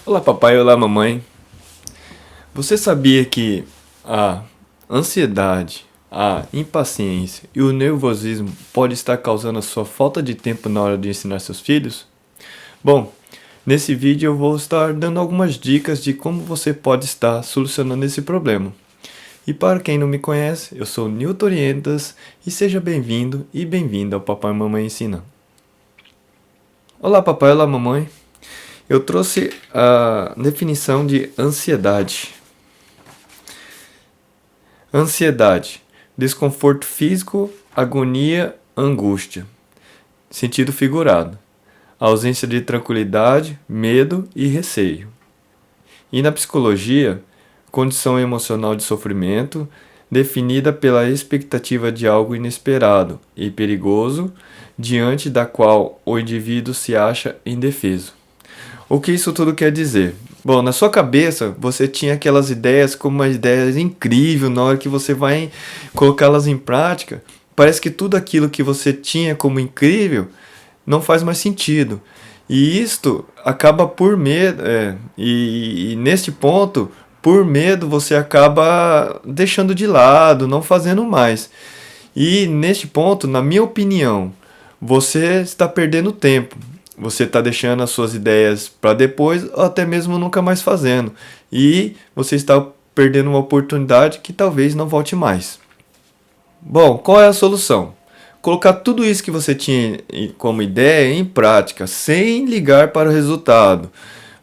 Olá papai, olá mamãe. Você sabia que a ansiedade, a impaciência e o nervosismo pode estar causando a sua falta de tempo na hora de ensinar seus filhos? Bom, nesse vídeo eu vou estar dando algumas dicas de como você pode estar solucionando esse problema. E para quem não me conhece, eu sou Newton Orientas e seja bem-vindo e bem-vinda ao Papai e Mamãe Ensina. Olá papai, olá mamãe. Eu trouxe a definição de ansiedade. Ansiedade, desconforto físico, agonia, angústia. Sentido figurado, ausência de tranquilidade, medo e receio. E na psicologia, condição emocional de sofrimento, definida pela expectativa de algo inesperado e perigoso, diante da qual o indivíduo se acha indefeso. O que isso tudo quer dizer? Bom, na sua cabeça você tinha aquelas ideias como uma ideia incrível, na hora que você vai colocá-las em prática, parece que tudo aquilo que você tinha como incrível não faz mais sentido. E isto acaba por medo, e neste ponto, por medo, você acaba deixando de lado, não fazendo mais. E neste ponto, na minha opinião, você está perdendo tempo. Você está deixando as suas ideias para depois ou até mesmo nunca mais fazendo. E você está perdendo uma oportunidade que talvez não volte mais. Bom, qual é a solução? Colocar tudo isso que você tinha como ideia em prática, sem ligar para o resultado.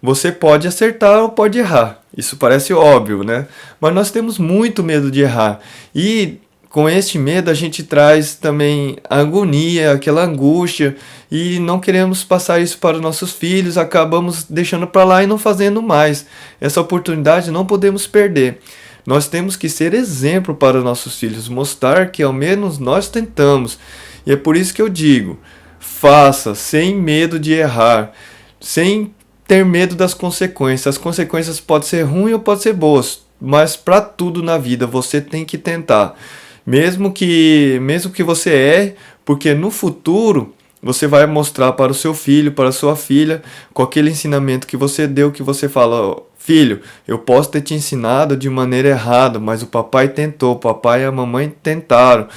Você pode acertar ou pode errar. Isso parece óbvio, né? Mas nós temos muito medo de errar. E com este medo a gente traz também a agonia, aquela angústia, e não queremos passar isso para os nossos filhos, acabamos deixando para lá e não fazendo mais. Essa oportunidade não podemos perder. Nós temos que ser exemplo para os nossos filhos, mostrar que ao menos nós tentamos. E é por isso que eu digo, faça sem medo de errar, sem ter medo das consequências. As consequências podem ser ruins ou podem ser boas, mas para tudo na vida você tem que tentar. Mesmo que você erre, porque no futuro você vai mostrar para o seu filho, para a sua filha, com aquele ensinamento que você deu, que você fala, filho, eu posso ter te ensinado de maneira errada, mas o papai tentou, o papai e a mamãe tentaram.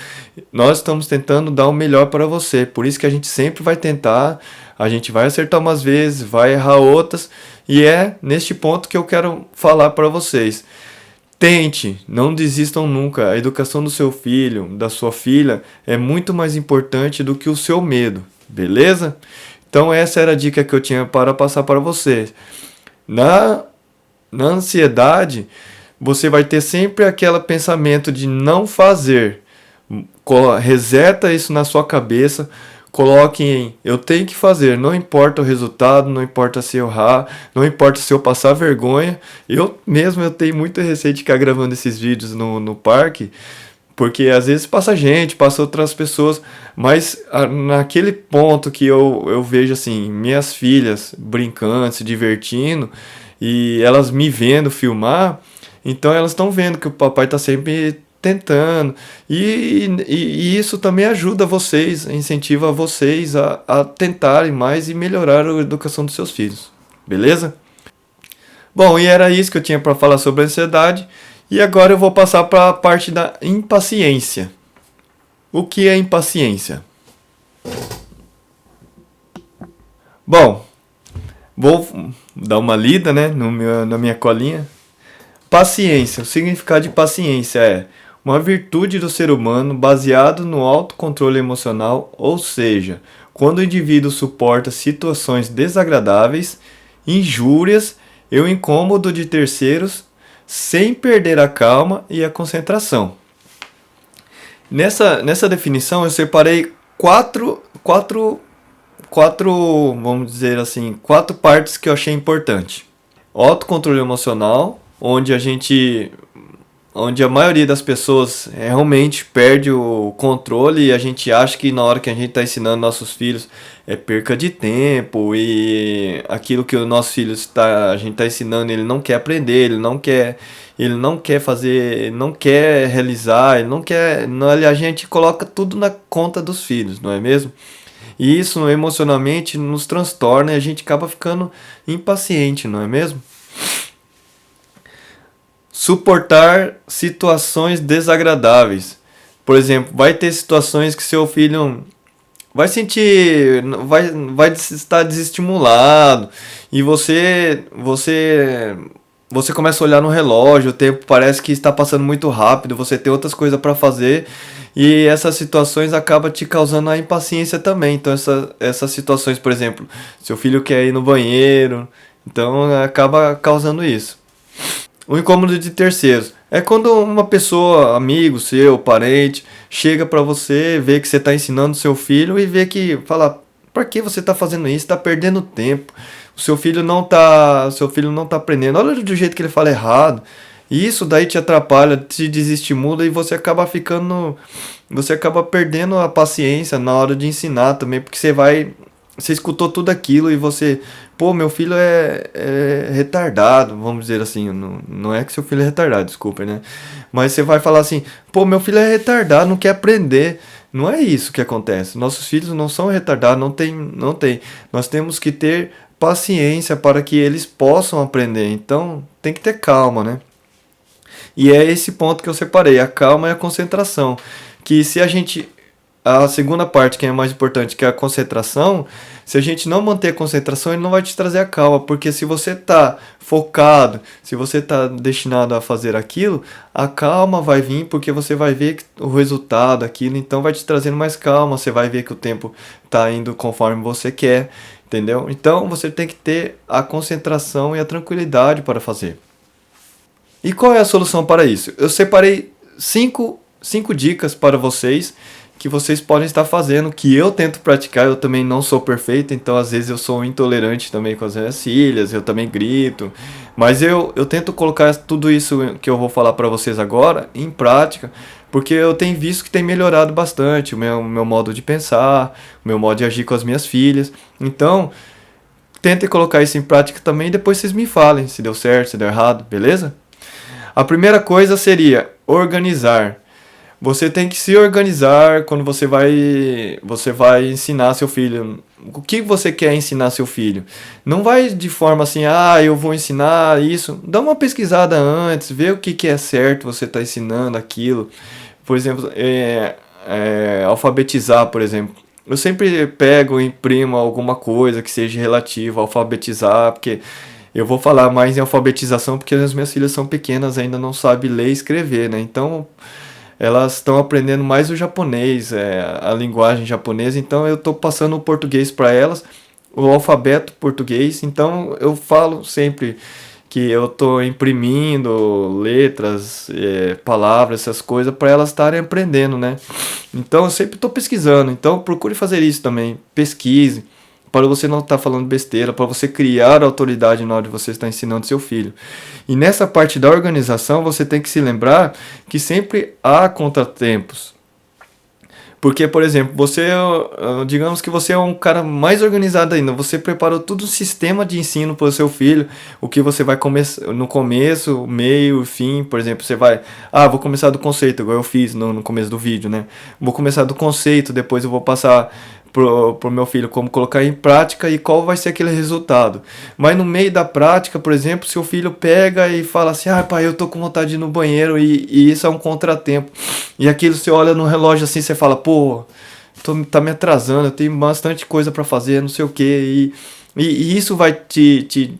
Nós estamos tentando dar o melhor para você, por isso que a gente sempre vai tentar, a gente vai acertar umas vezes, vai errar outras, e é neste ponto que eu quero falar para vocês. Tente, não desistam nunca. A educação do seu filho, da sua filha, é muito mais importante do que o seu medo, beleza? Então essa era a dica que eu tinha para passar para vocês. Na ansiedade, você vai ter sempre aquele pensamento de não fazer. Reseta isso na sua cabeça. Coloque em eu tenho que fazer, não importa o resultado, não importa se eu errar, não importa se eu passar vergonha. Eu tenho muito receio de ficar gravando esses vídeos no parque, porque às vezes passa gente, passa outras pessoas, mas naquele ponto que eu vejo assim, minhas filhas brincando, se divertindo, e elas me vendo filmar, então elas estão vendo que o papai está sempre tentando, e isso também ajuda vocês, incentiva vocês a tentarem mais e melhorar a educação dos seus filhos, beleza? Bom, e era isso que eu tinha para falar sobre a ansiedade, e agora eu vou passar para a parte da impaciência. O que é impaciência? Bom, vou dar uma lida, né, na minha colinha. Paciência, o significado de paciência é uma virtude do ser humano baseado no autocontrole emocional, ou seja, quando o indivíduo suporta situações desagradáveis, injúrias e o incômodo de terceiros sem perder a calma e a concentração. Nessa definição eu separei quatro, vamos dizer assim, quatro partes que eu achei importante. Autocontrole emocional, onde a maioria das pessoas realmente perde o controle e a gente acha que na hora que a gente está ensinando nossos filhos é perca de tempo e aquilo que o nosso filho a gente está ensinando ele não quer aprender, ele não quer fazer, ele não quer realizar, ele não quer, a gente coloca tudo na conta dos filhos, não é mesmo? E isso emocionalmente nos transtorna e a gente acaba ficando impaciente, não é mesmo? Suportar situações desagradáveis. Por exemplo, vai ter situações que seu filho vai sentir, vai estar desestimulado e você começa a olhar no relógio, o tempo parece que está passando muito rápido, você tem outras coisas para fazer e essas situações acabam te causando a impaciência também. Então essas situações, por exemplo, seu filho quer ir no banheiro, então acaba causando isso. O incômodo de terceiros é quando uma pessoa, amigo seu, parente, chega pra você, vê que você está ensinando seu filho e vê que fala, para que você está fazendo isso? Está perdendo tempo. O seu filho não tá aprendendo. Olha do jeito que ele fala errado. E isso daí te atrapalha, te desestimula e você acaba perdendo a paciência na hora de ensinar também, porque você escutou tudo aquilo e você, pô, meu filho é retardado, vamos dizer assim, não é que seu filho é retardado, desculpa, né? Mas você vai falar assim, pô, meu filho é retardado, não quer aprender. Não é isso que acontece. Nossos filhos não são retardados, não tem. Nós temos que ter paciência para que eles possam aprender. Então, tem que ter calma, né? E é esse ponto que eu separei, a calma e a concentração. Que se a gente. A segunda parte, que é mais importante, que é a concentração, se a gente não manter a concentração, ele não vai te trazer a calma, porque se você está focado, se você está destinado a fazer aquilo, a calma vai vir, porque você vai ver o resultado daquilo, então vai te trazendo mais calma, você vai ver que o tempo está indo conforme você quer, entendeu? Então você tem que ter a concentração e a tranquilidade para fazer. E qual é a solução para isso? Eu separei cinco dicas para vocês que vocês podem estar fazendo, que eu tento praticar. Eu também não sou perfeito, então às vezes eu sou intolerante também com as minhas filhas, eu também grito. Mas eu tento colocar tudo isso que eu vou falar para vocês agora em prática, porque eu tenho visto que tem melhorado bastante o meu modo de pensar, o meu modo de agir com as minhas filhas. Então, tentem colocar isso em prática também e depois vocês me falem se deu certo, se deu errado, beleza? A primeira coisa seria organizar. Você tem que se organizar quando você vai ensinar seu filho. O que você quer ensinar seu filho? Não vai de forma assim, eu vou ensinar isso. Dá uma pesquisada antes, vê o que é certo você está ensinando aquilo. Por exemplo, alfabetizar, por exemplo. Eu sempre pego e imprimo alguma coisa que seja relativa a alfabetizar, porque eu vou falar mais em alfabetização porque as minhas filhas são pequenas, ainda não sabem ler e escrever, né? Então, elas estão aprendendo mais o japonês, a linguagem japonesa, então eu estou passando o português para elas, o alfabeto português, então eu falo sempre que eu estou imprimindo letras, palavras, essas coisas para elas estarem aprendendo, né? Então eu sempre estou pesquisando, então procure fazer isso também, pesquise, para você não estar falando besteira, para você criar autoridade na hora de você estar ensinando seu filho. E nessa parte da organização, você tem que se lembrar que sempre há contratempos. Porque, por exemplo, digamos que você é um cara mais organizado ainda, você preparou todo um sistema de ensino para o seu filho, o que você vai começar no começo, meio, fim, por exemplo, você vai, vou começar do conceito, igual eu fiz no começo do vídeo, né? Vou começar do conceito, depois eu vou passar pro meu filho como colocar em prática e qual vai ser aquele resultado. Mas no meio da prática, por exemplo, seu filho pega e fala assim, pai, eu tô com vontade de ir no banheiro e isso é um contratempo. E aquilo você olha no relógio assim, você fala, pô, tá me atrasando, eu tenho bastante coisa para fazer, não sei o que, e isso vai te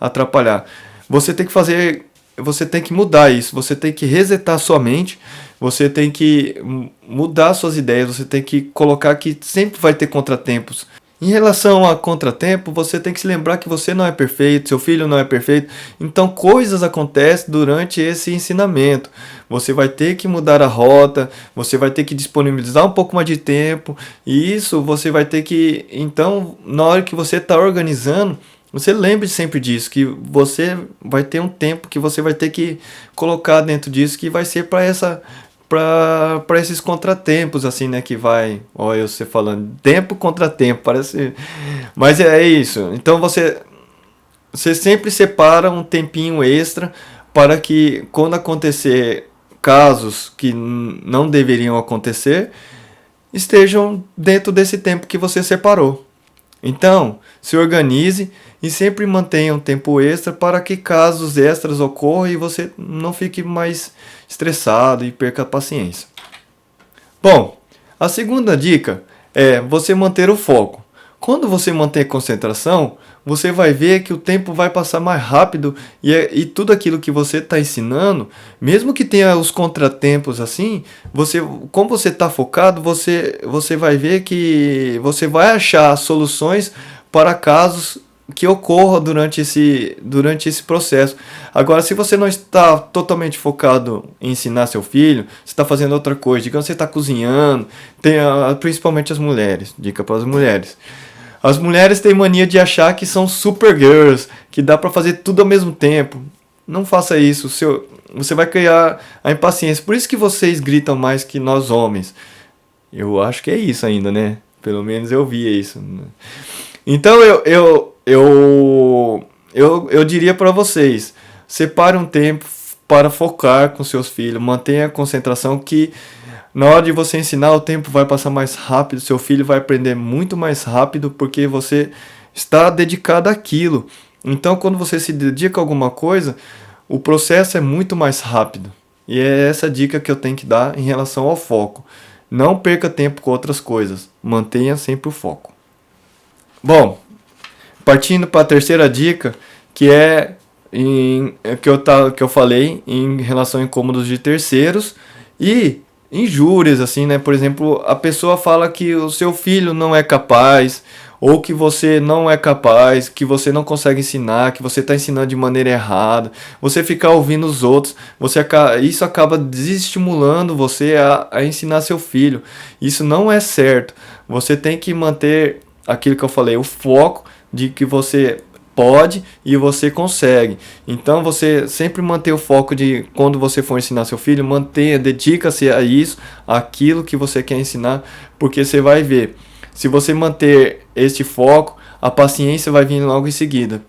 atrapalhar. Você tem que mudar isso, você tem que resetar sua mente, você tem que mudar suas ideias, você tem que colocar que sempre vai ter contratempos. Em relação a contratempo, você tem que se lembrar que você não é perfeito, seu filho não é perfeito, então coisas acontecem durante esse ensinamento. Você vai ter que mudar a rota, você vai ter que disponibilizar um pouco mais de tempo, e isso você vai ter que, então, na hora que você está organizando, você lembre sempre disso, que você vai ter um tempo que você vai ter que colocar dentro disso, que vai ser para esses contratempos, assim, né, que vai, olha você falando, tempo contra tempo, parece, mas é isso, então você sempre separa um tempinho extra para que quando acontecer casos que não deveriam acontecer, estejam dentro desse tempo que você separou. Então, se organize e sempre mantenha um tempo extra para que casos extras ocorram e você não fique mais estressado e perca a paciência. Bom, a segunda dica é você manter o foco. Quando você mantém a concentração, você vai ver que o tempo vai passar mais rápido e tudo aquilo que você está ensinando, mesmo que tenha os contratempos assim, como você está focado, você vai ver que você vai achar soluções para casos que ocorram durante esse processo. Agora, se você não está totalmente focado em ensinar seu filho, você está fazendo outra coisa, digamos que você está cozinhando, principalmente as mulheres, dica para as mulheres. As mulheres têm mania de achar que são super girls, que dá para fazer tudo ao mesmo tempo. Não faça isso, você vai criar a impaciência. Por isso que vocês gritam mais que nós homens. Eu acho que é isso ainda, né? Pelo menos eu via isso. Então eu diria para vocês, separe um tempo para focar com seus filhos, mantenha a concentração que na hora de você ensinar, o tempo vai passar mais rápido, seu filho vai aprender muito mais rápido porque você está dedicado àquilo. Então, quando você se dedica a alguma coisa, o processo é muito mais rápido. E é essa dica que eu tenho que dar em relação ao foco. Não perca tempo com outras coisas, mantenha sempre o foco. Bom, partindo para a terceira dica, que é que eu falei em relação a incômodos de terceiros e injúrias, assim, né? Por exemplo, a pessoa fala que o seu filho não é capaz, ou que você não é capaz, que você não consegue ensinar, que você está ensinando de maneira errada. Você ficar ouvindo os outros, isso acaba desestimulando você a ensinar seu filho. Isso não é certo. Você tem que manter aquilo que eu falei, o foco de que você pode e você consegue. Então você sempre manter o foco de quando você for ensinar seu filho, dedica-se a isso, aquilo que você quer ensinar, porque você vai ver, se você manter este foco, a paciência vai vir logo em seguida.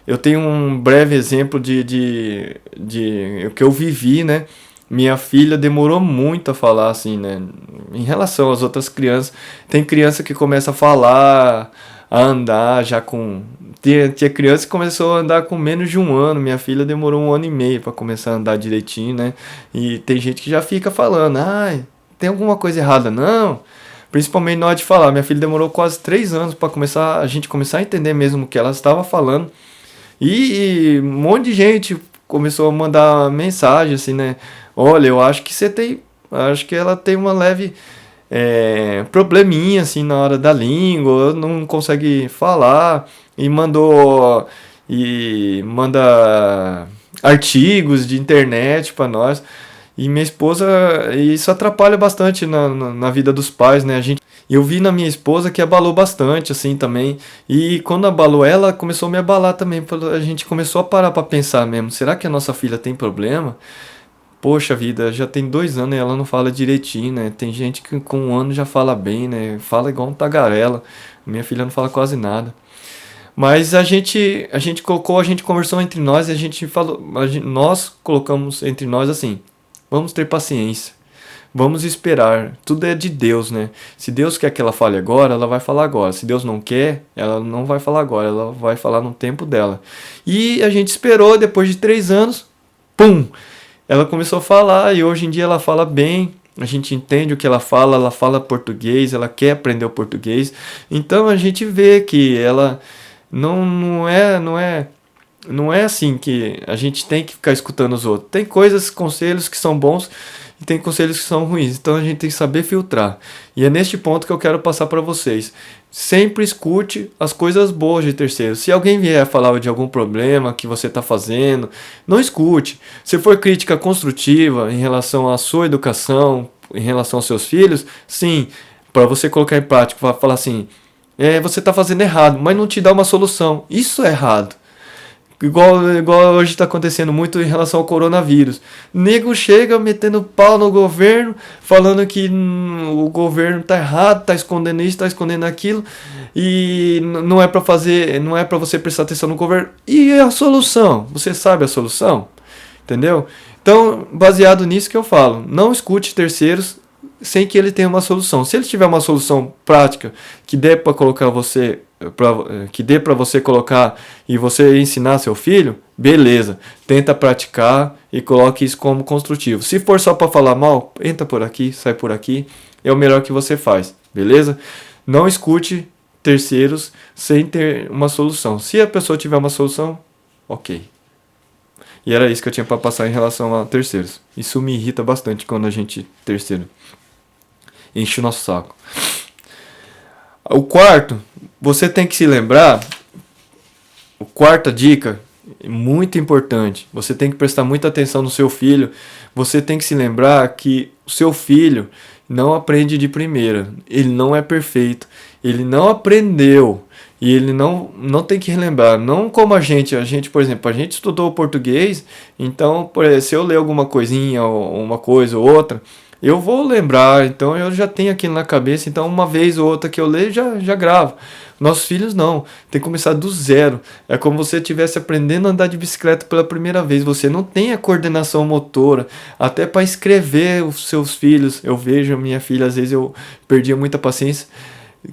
Eu tenho um breve exemplo de que eu vivi, né? Minha filha demorou muito a falar, assim, né? Em relação às outras crianças, tem criança que começa a falar, a andar já com... Tinha criança que começou a andar com menos de 1 ano. Minha filha demorou 1 ano e meio para começar a andar direitinho, né? E tem gente que já fica falando, ai, tem alguma coisa errada, não? Principalmente na hora de falar. Minha filha demorou quase 3 anos para a gente começar a entender mesmo o que ela estava falando. E um monte de gente começou a mandar mensagem assim, né? Olha, eu acho que acho que ela tem uma leve probleminha assim na hora da língua, não consegue falar e manda artigos de internet para nós. E minha esposa, isso atrapalha bastante na vida dos pais, né? Eu vi na minha esposa que abalou bastante, assim, também. E quando abalou ela, começou a me abalar também. A gente começou a parar para pensar mesmo. Será que a nossa filha tem problema? Poxa vida, já tem 2 anos e ela não fala direitinho, né? Tem gente que com 1 ano já fala bem, né? Fala igual um tagarela. Minha filha não fala quase nada. Mas a gente conversou entre nós e a gente falou, nós colocamos entre nós assim, vamos ter paciência, vamos esperar, tudo é de Deus, né? Se Deus quer que ela fale agora, ela vai falar agora. Se Deus não quer, ela não vai falar agora, ela vai falar no tempo dela. E a gente esperou, depois de 3 anos, pum! Ela começou a falar e hoje em dia ela fala bem. A gente entende o que ela fala português, ela quer aprender o português. Então a gente vê que ela não é assim que a gente tem que ficar escutando os outros. Tem conselhos que são bons e tem conselhos que são ruins. Então a gente tem que saber filtrar. E é neste ponto que eu quero passar para vocês. Sempre escute as coisas boas de terceiros. Se alguém vier falar de algum problema que você está fazendo, não escute. Se for crítica construtiva em relação à sua educação, em relação aos seus filhos, sim, para você colocar em prática, falar assim, você está fazendo errado, mas não te dá uma solução. Isso é errado. Igual hoje está acontecendo muito em relação ao coronavírus. Nego chega metendo pau no governo, falando que o governo está errado, está escondendo isso, está escondendo aquilo, e não é para você prestar atenção no governo. E a solução? Você sabe a solução? Entendeu? Então, baseado nisso que eu falo, não escute terceiros, sem que ele tenha uma solução. Se ele tiver uma solução prática que dê para colocar você, que dê para você colocar e você ensinar seu filho, beleza. Tenta praticar e coloque isso como construtivo. Se for só para falar mal, entra por aqui, sai por aqui, é o melhor que você faz, beleza? Não escute terceiros sem ter uma solução. Se a pessoa tiver uma solução, ok. E era isso que eu tinha para passar em relação a terceiros. Isso me irrita bastante quando a gente terceiro enche o nosso saco. O quarto, você tem que se lembrar, a quarta dica, muito importante, você tem que prestar muita atenção no seu filho, você tem que se lembrar que o seu filho não aprende de primeira, ele não é perfeito, ele não aprendeu, e ele não tem que relembrar, não como a gente, por exemplo, a gente estudou português, então, por exemplo, se eu ler alguma coisinha, ou uma coisa ou outra, eu vou lembrar, então eu já tenho aquilo na cabeça, então uma vez ou outra que eu leio, já gravo. Nossos filhos não, tem que começar do zero. É como se você estivesse aprendendo a andar de bicicleta pela primeira vez. Você não tem a coordenação motora, até para escrever os seus filhos. Eu vejo a minha filha, às vezes eu perdia muita paciência,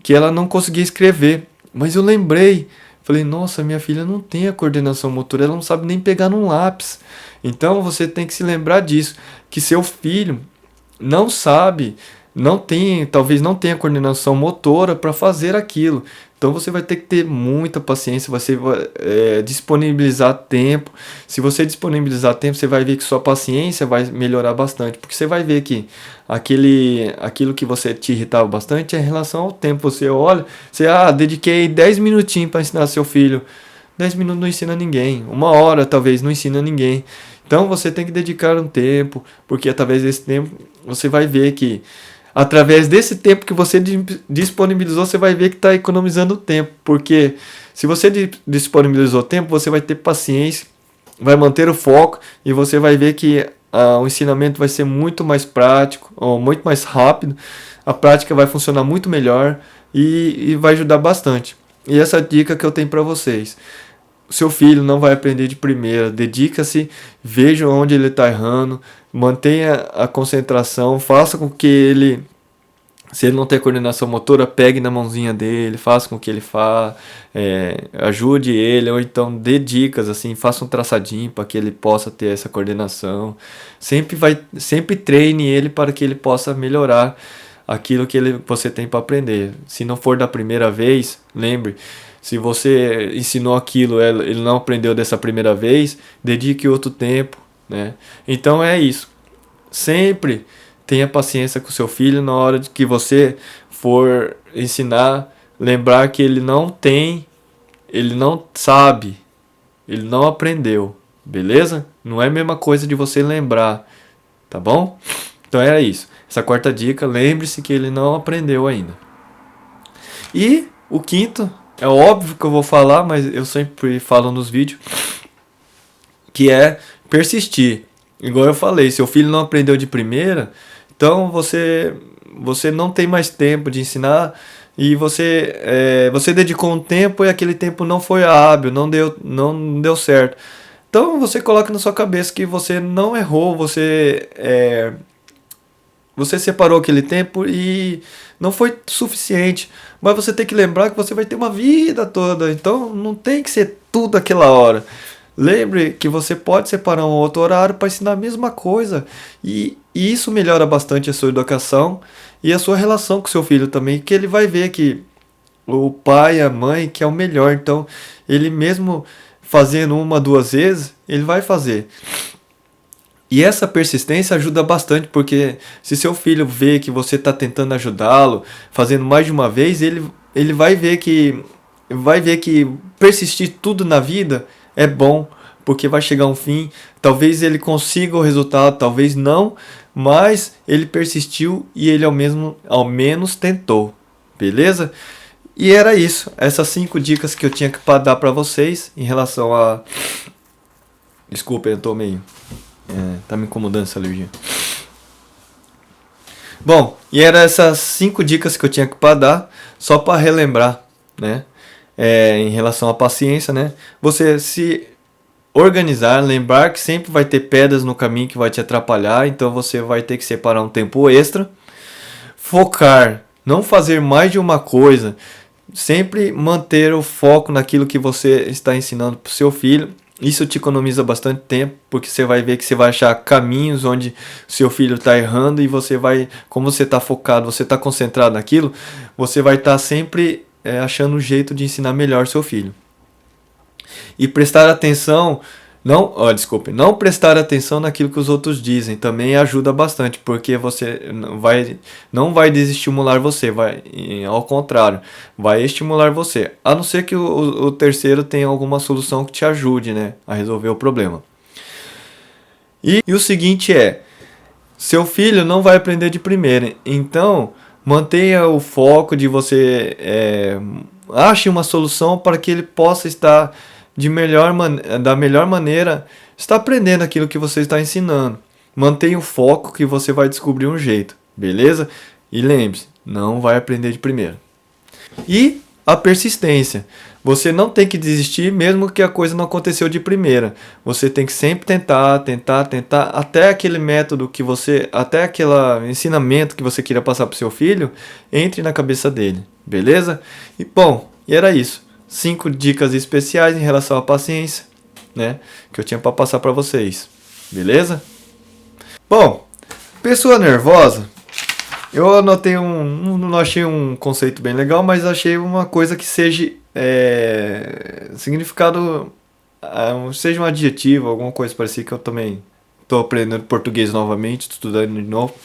que ela não conseguia escrever. Mas eu lembrei, falei, nossa, minha filha não tem a coordenação motora, ela não sabe nem pegar num lápis. Então você tem que se lembrar disso, que seu filho não sabe, talvez não tenha coordenação motora para fazer aquilo. Então você vai ter que ter muita paciência, você vai disponibilizar tempo. Se você disponibilizar tempo, você vai ver que sua paciência vai melhorar bastante, porque você vai ver que aquilo que você te irritava bastante é em relação ao tempo. Você olha, dediquei 10 minutinhos para ensinar seu filho. 10 minutos não ensina ninguém, 1 hora talvez não ensina ninguém. Então você tem que dedicar um tempo, porque através desse tempo você vai ver que, através desse tempo que você disponibilizou, você vai ver que está economizando tempo. Porque se você disponibilizou tempo, você vai ter paciência, vai manter o foco e você vai ver que o ensinamento vai ser muito mais prático, ou muito mais rápido. A prática vai funcionar muito melhor e vai ajudar bastante. E essa dica que eu tenho para vocês. Seu filho não vai aprender de primeira, dedica-se, veja onde ele está errando, mantenha a concentração, faça com que ele, se ele não tem coordenação motora, pegue na mãozinha dele, faça com que ele ajude ele, ou então dê dicas, assim, faça um traçadinho para que ele possa ter essa coordenação. Sempre treine ele para que ele possa melhorar aquilo que você tem para aprender. Se não for da primeira vez, lembre, se você ensinou aquilo, ele não aprendeu dessa primeira vez, dedique outro tempo, né? Então é isso. Sempre tenha paciência com seu filho na hora de que você for ensinar, lembrar que ele não sabe, ele não aprendeu, beleza? Não é a mesma coisa de você lembrar, tá bom? Então era isso. Essa quarta dica, lembre-se que ele não aprendeu ainda. E o quinto, é óbvio que eu vou falar, mas eu sempre falo nos vídeos, que é persistir. Igual eu falei, seu filho não aprendeu de primeira, então você não tem mais tempo de ensinar e você dedicou um tempo e aquele tempo não foi hábil, não deu certo. Então você coloca na sua cabeça que você não errou, você separou aquele tempo e não foi suficiente. Mas você tem que lembrar que você vai ter uma vida toda. Então não tem que ser tudo aquela hora. Lembre que você pode separar um outro horário para ensinar a mesma coisa. E isso melhora bastante a sua educação e a sua relação com seu filho também. Que ele vai ver que o pai e a mãe que é o melhor. Então ele mesmo fazendo 1, 2 vezes, ele vai fazer. E essa persistência ajuda bastante, porque se seu filho vê que você está tentando ajudá-lo, fazendo mais de uma vez, ele vai ver que persistir tudo na vida é bom, porque vai chegar um fim. Talvez ele consiga o resultado, talvez não, mas ele persistiu e ele ao menos tentou, beleza? E era isso, essas 5 dicas que eu tinha que dar para vocês em relação a... Desculpa, eu tô meio... tá me incomodando essa alergia. Bom, e eram essas 5 dicas que eu tinha que dar, só para relembrar, né? Em relação à paciência, né? Você se organizar, lembrar que sempre vai ter pedras no caminho que vai te atrapalhar, então você vai ter que separar um tempo extra. focar, não fazer mais de uma coisa, sempre manter o foco naquilo que você está ensinando para o seu filho. Isso te economiza bastante tempo, porque você vai ver que você vai achar caminhos onde seu filho está errando e você vai, como você está focado, você está concentrado naquilo, você vai estar sempre achando um jeito de ensinar melhor seu filho. E prestar atenção, não prestar atenção naquilo que os outros dizem, também ajuda bastante, porque você não vai desestimular você, ao contrário, vai estimular você, a não ser que o terceiro tenha alguma solução que te ajude, né, a resolver o problema. E o seguinte seu filho não vai aprender de primeira, então mantenha o foco de você, ache uma solução para que ele possa estar da melhor maneira, está aprendendo aquilo que você está ensinando. Mantenha o foco que você vai descobrir um jeito, beleza? E lembre-se, não vai aprender de primeira. E a persistência. Você não tem que desistir mesmo que a coisa não aconteceu de primeira. Você tem que sempre tentar, até aquele método até aquele ensinamento que você queira passar para o seu filho, entre na cabeça dele, beleza? E bom, era isso. 5 dicas especiais em relação à paciência, né, que eu tinha para passar para vocês, beleza? Bom, pessoa nervosa, eu anotei não achei um conceito bem legal, mas achei uma coisa que seja significado, seja um adjetivo, alguma coisa parecida, que eu também estou aprendendo português novamente, estudando de novo.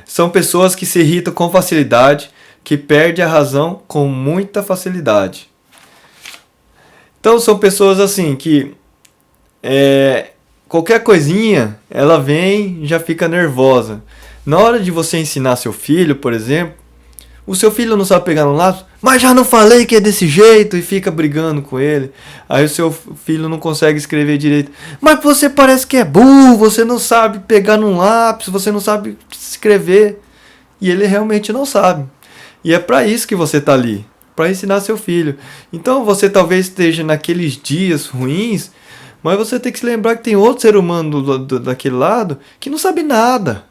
São pessoas que se irritam com facilidade, que perde a razão com muita facilidade. Então são pessoas assim que qualquer coisinha ela vem e já fica nervosa. Na hora de você ensinar seu filho, por exemplo, o seu filho não sabe pegar no lápis, mas já não falei que é desse jeito, e fica brigando com ele. Aí o seu filho não consegue escrever direito. Mas você parece que é burro, você não sabe pegar num lápis, você não sabe escrever. E ele realmente não sabe. E é para isso que você está ali, para ensinar seu filho. Então você talvez esteja naqueles dias ruins, mas você tem que se lembrar que tem outro ser humano daquele lado que não sabe nada.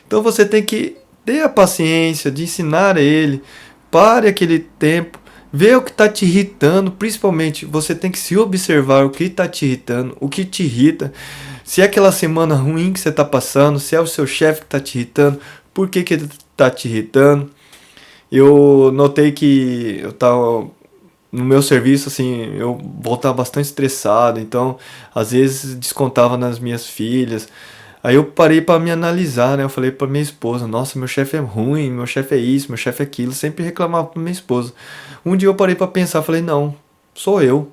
Então você tem que ter a paciência de ensinar a ele, pare aquele tempo, vê o que está te irritando, principalmente você tem que se observar o que está te irritando, o que te irrita, se é aquela semana ruim que você está passando, se é o seu chefe que está te irritando, por que ele está te irritando. Eu notei que eu estava no meu serviço, assim, eu voltava bastante estressado, então às vezes descontava nas minhas filhas. Aí eu parei para me analisar, né? Eu falei para minha esposa: nossa, meu chefe é ruim, meu chefe é isso, meu chefe é aquilo. Sempre reclamava para minha esposa. Um dia eu parei para pensar, falei: não, sou eu.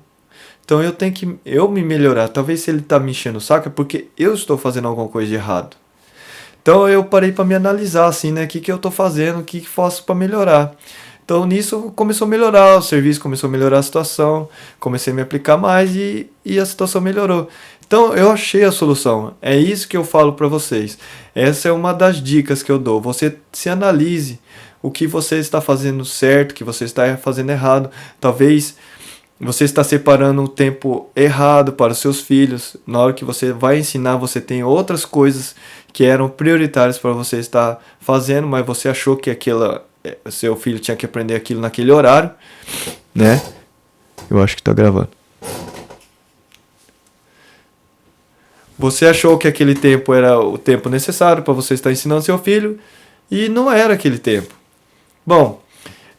Então eu tenho que me melhorar. Talvez se ele tá me enchendo o saco é porque eu estou fazendo alguma coisa de errado. Então eu parei para me analisar, assim, né? O que eu tô fazendo, o que faço para melhorar. Então nisso começou a melhorar, o serviço começou a melhorar a situação, comecei a me aplicar mais e a situação melhorou. Então eu achei a solução, é isso que eu falo para vocês. Essa é uma das dicas que eu dou. Você se analise o que você está fazendo certo, o que você está fazendo errado. Talvez você está separando o tempo errado para os seus filhos. Na hora que você vai ensinar, você tem outras coisas que eram prioritárias para você estar fazendo, mas você achou que seu filho tinha que aprender aquilo naquele horário, né? Eu acho que está gravando. Você achou que aquele tempo era o tempo necessário para você estar ensinando seu filho e não era aquele tempo. Bom,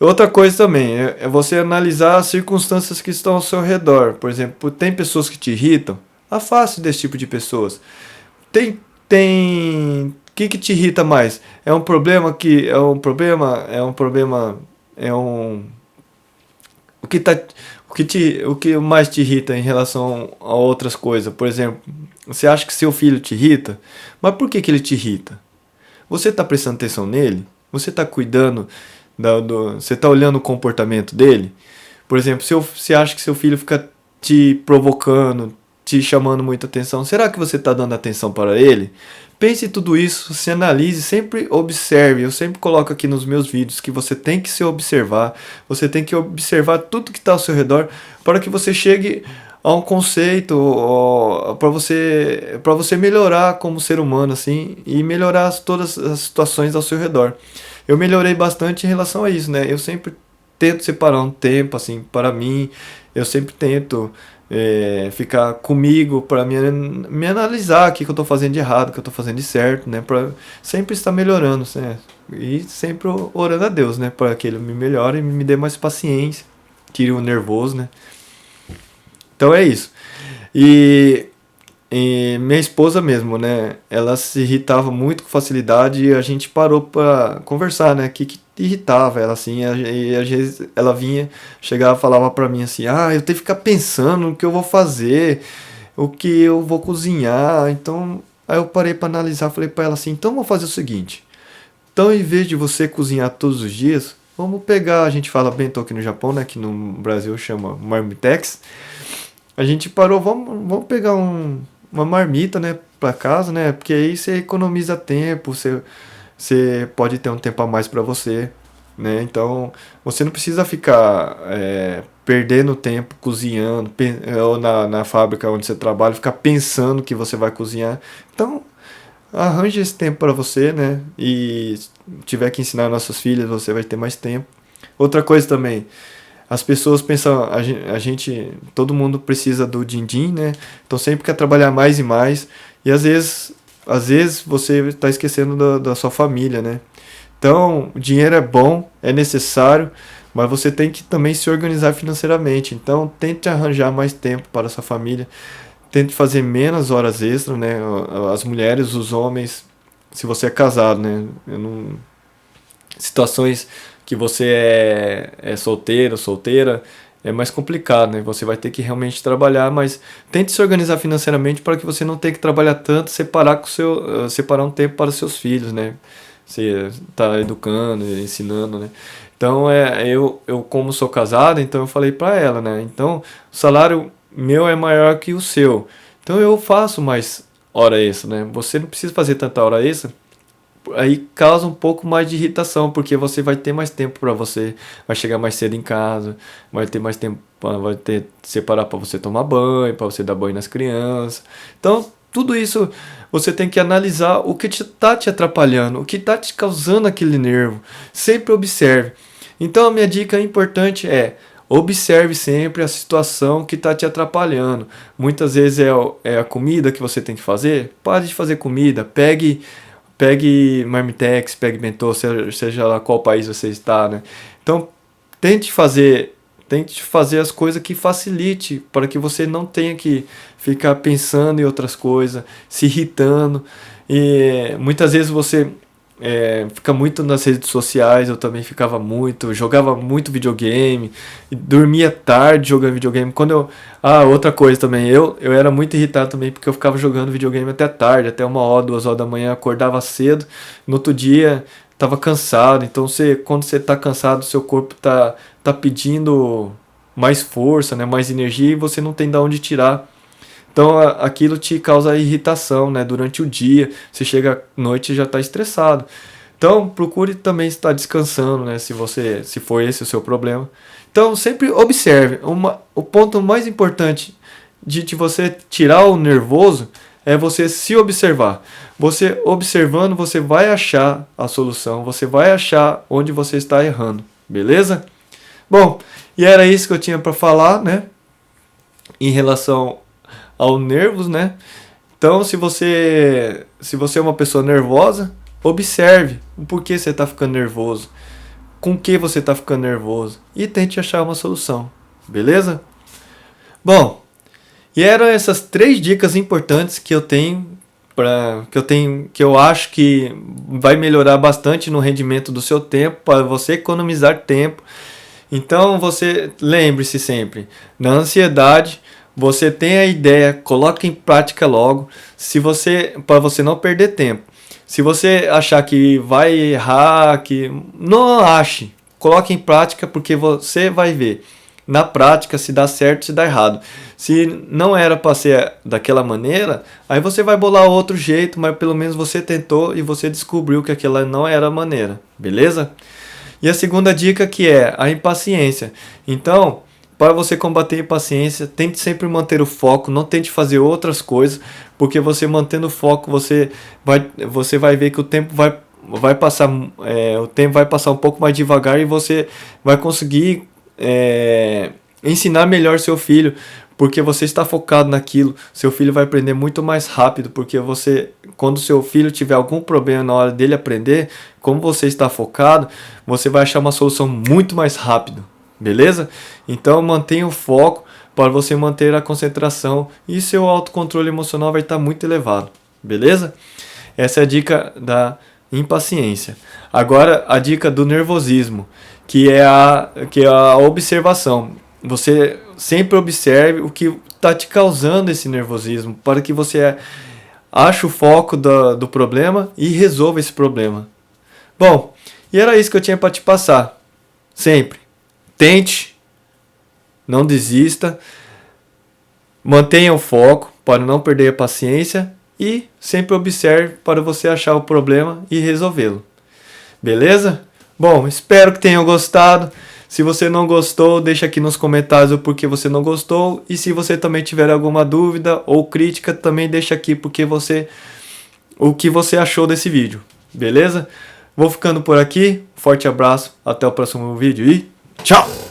outra coisa também é você analisar as circunstâncias que estão ao seu redor. Por exemplo, tem pessoas que te irritam, afaste desse tipo de pessoas. O que te irrita mais? O que mais te irrita em relação a outras coisas? Por exemplo, você acha que seu filho te irrita? Mas por que ele te irrita? Você está prestando atenção nele? Você está cuidando você está olhando o comportamento dele? Por exemplo, se você acha que seu filho fica te provocando, te chamando muita atenção, será que você está dando atenção para ele? Pense em tudo isso, se analise, sempre observe. Eu sempre coloco aqui nos meus vídeos que você tem que se observar, você tem que observar tudo que está ao seu redor para que você chegue a um conceito para você melhorar como ser humano assim e melhorar todas as situações ao seu redor. Eu melhorei bastante em relação a isso, né? Eu sempre tento separar um tempo assim para mim. Eu sempre tento ficar comigo para me analisar o que eu estou fazendo de errado, o que eu estou fazendo de certo, né? Para sempre estar melhorando, né? E sempre orando a Deus, né? Para que Ele me melhore e me dê mais paciência, tire o nervoso, né? Então é isso. E, e minha esposa mesmo, né? Ela se irritava muito com facilidade e a gente parou para conversar, né? Que irritava ela assim. E às vezes ela vinha, chegava e falava para mim assim: Ah, eu tenho que ficar pensando o que eu vou fazer, o que eu vou cozinhar. Então, aí eu parei para analisar, falei para ela assim: Então vamos fazer o seguinte. Então, em vez de você cozinhar todos os dias, vamos pegar, a gente fala bentô aqui no Japão, né? Que no Brasil chama marmitex. A gente parou, vamos pegar uma marmita, né, para casa, né? Porque aí você economiza tempo, você pode ter um tempo a mais para você, né? Então, você não precisa ficar perdendo tempo cozinhando, ou na fábrica onde você trabalha, ficar pensando que você vai cozinhar. Então, arranje esse tempo para você, né? E se tiver que ensinar nossas filhas, você vai ter mais tempo. Outra coisa também, as pessoas pensam, todo mundo precisa do din-din, né? Então sempre quer trabalhar mais e mais. E às vezes você está esquecendo da sua família, né? Então, o dinheiro é bom, é necessário, mas você tem que também se organizar financeiramente. Então, tente arranjar mais tempo para a sua família. Tente fazer menos horas extras, né? As mulheres, os homens, se você é casado, né? Eu não, situações que você é solteiro, solteira, é mais complicado, né? Você vai ter que realmente trabalhar, mas tente se organizar financeiramente para que você não tenha que trabalhar tanto, separar um tempo para os seus filhos, né? Você está educando, ensinando, né? Então, eu como sou casado, então eu falei para ela, né? Então, o salário meu é maior que o seu. Então, eu faço mais hora extra, né? Você não precisa fazer tanta hora extra, aí causa um pouco mais de irritação, porque você vai ter mais tempo para você, vai chegar mais cedo em casa, vai ter mais tempo, vai ter separar para você tomar banho, para você dar banho nas crianças. Então, tudo isso você tem que analisar o que está te atrapalhando, o que está te causando aquele nervo. Sempre observe. Então, a minha dica importante é: observe sempre a situação que está te atrapalhando. Muitas vezes é a comida que você tem que fazer. Pare de fazer comida, pegue marmitex, pegue bentô, seja lá qual país você está, né? Então, tente fazer as coisas que facilite, para que você não tenha que ficar pensando em outras coisas, se irritando. E muitas vezes você fica muito nas redes sociais. Eu também ficava muito, jogava muito videogame, e dormia tarde jogando videogame. Outra coisa também, eu era muito irritado também, porque eu ficava jogando videogame até tarde, até 1 hora, 2 horas da manhã, acordava cedo, no outro dia tava cansado. Então quando você tá cansado, seu corpo tá pedindo mais força, né, mais energia, e você não tem de onde tirar. Então aquilo te causa irritação, né? Durante o dia, você chega à noite e já está estressado. Então procure também estar descansando, né? Se for esse o seu problema. Então sempre observe. O ponto mais importante de você tirar o nervoso é você se observar. Você observando, você vai achar a solução, você vai achar onde você está errando, beleza? Bom, e era isso que eu tinha para falar, né? Em relação aos nervos, né? Então, se você é uma pessoa nervosa, observe o porquê você está ficando nervoso, com que você está ficando nervoso, e tente achar uma solução, beleza? Bom, e eram essas 3 dicas importantes que eu que eu acho que vai melhorar bastante no rendimento do seu tempo, para você economizar tempo. Então, você lembre-se sempre, na ansiedade, você tem a ideia, coloque em prática logo, para você não perder tempo. Se você achar que vai errar, que não ache, coloque em prática, porque você vai ver na prática se dá certo, se dá errado. Se não era para ser daquela maneira, aí você vai bolar outro jeito, mas pelo menos você tentou e você descobriu que aquela não era a maneira, beleza? E a segunda dica, que é a impaciência. Então, para você combater a impaciência, tente sempre manter o foco, não tente fazer outras coisas, porque você mantendo o foco, você vai ver que o tempo vai passar, o tempo vai passar um pouco mais devagar e você vai conseguir ensinar melhor seu filho, porque você está focado naquilo. Seu filho vai aprender muito mais rápido, porque quando seu filho tiver algum problema na hora dele aprender, como você está focado, você vai achar uma solução muito mais rápido, beleza? Então mantenha o foco para você manter a concentração e seu autocontrole emocional vai estar muito elevado, beleza? Essa é a dica da impaciência. Agora a dica do nervosismo, que é a observação. Você sempre observe o que está te causando esse nervosismo, para que você ache o foco do problema e resolva esse problema. Bom, e era isso que eu tinha para te passar. Sempre tente, não desista, mantenha o foco para não perder a paciência e sempre observe para você achar o problema e resolvê-lo. Beleza? Bom, espero que tenham gostado. Se você não gostou, deixa aqui nos comentários o porquê você não gostou. E se você também tiver alguma dúvida ou crítica, também deixa aqui o que você achou desse vídeo. Beleza? Vou ficando por aqui. Forte abraço. Até o próximo vídeo e tchau!